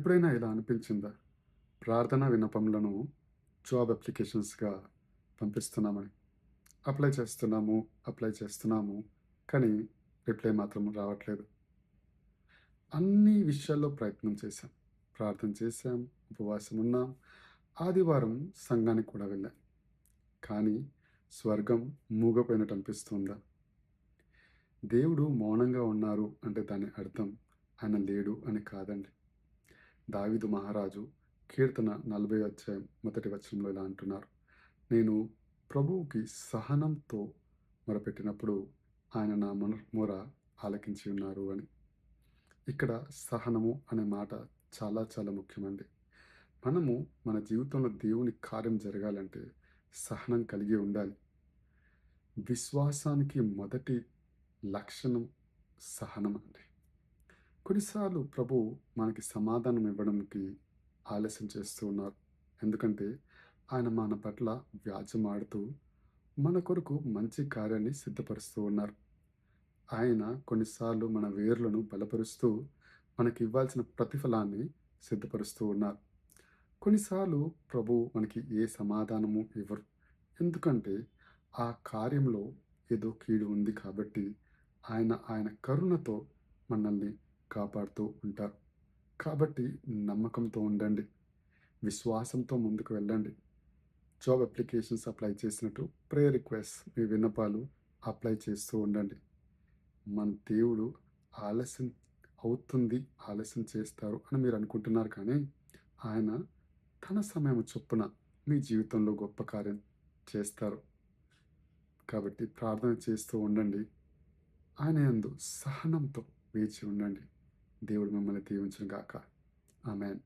ఎప్పుడైనా ఇలా అనిపించిందా? ప్రార్థనా విన్నపములను జాబ్ అప్లికేషన్స్‌గా పంపిస్తున్నామని. అప్లై చేస్తున్నాము. కానీ రిప్లై మాత్రం రావట్లేదు. అన్ని విషయాల్లో ప్రయత్నం చేశాం. ప్రార్థన చేశాం, ఉపవాసం ఉన్నాం. ఆదివారం సంఘానికి కూడా వెళ్ళాం. కానీ స్వర్గం మూగపోయినట్టు అనిపిస్తుందా? దేవుడు మౌనంగా ఉన్నారు అంటే దాని అర్థం ఆయన లేడు అని కాదండి. దావీదు మహారాజు కీర్తన 40 అధ్యాయం మొదటి వచనంలో ఇలా అంటున్నారు. నేను ప్రభువుకి సహనంతో మొరపెట్టినప్పుడు ఆయన నా మొర ఆలకించి ఉన్నారు అని. ఇక్కడ సహనము అనే మాట చాలా చాలా ముఖ్యమండి. మనము మన జీవితంలో దేవుని కార్యం జరగాలంటే సహనం కలిగి ఉండాలి. విశ్వాసానికి మొదటి లక్షణం సహనం అండి. కొన్నిసార్లు ప్రభు మనకి సమాధానం ఇవ్వడానికి ఆలస్యం చేస్తూ ఉన్నారు. ఎందుకంటే ఆయన మన పట్ల వ్యాజ్యమాడుతూ మన కొరకు మంచి కార్యాన్ని సిద్ధపరుస్తూ ఉన్నారు. ఆయన కొన్నిసార్లు మన వేర్లను బలపరుస్తూ మనకి ఇవ్వాల్సిన ప్రతిఫలాన్ని సిద్ధపరుస్తూ ఉన్నారు. కొన్నిసార్లు ప్రభు మనకి ఏ సమాధానము ఇవ్వరు. ఎందుకంటే ఆ కార్యంలో ఏదో కీడు ఉంది కాబట్టి ఆయన కరుణతో మనల్ని కాపాడుతూ ఉంటారు. కాబట్టి నమ్మకంతో ఉండండి. విశ్వాసంతో ముందుకు వెళ్ళండి. జాబ్ అప్లికేషన్స్ అప్లై చేసినట్టు ప్రేయర్ రిక్వెస్ట్ మీ విన్నపాలు అప్లై చేస్తూ ఉండండి. మన దేవుడు ఆలస్యం అవుతుంది, ఆలస్యం చేస్తారు అని మీరు అనుకుంటున్నారు కానీ ఆయన తన సమయం చొప్పున మీ జీవితంలో గొప్ప కార్యం చేస్తారు. కాబట్టి ప్రార్థన చేస్తూ ఉండండి. ఆయన యందు సహనంతో వేచి ఉండండి. దేవుడు మిమ్మల్ని దీవించును గాక. ఆమేన్.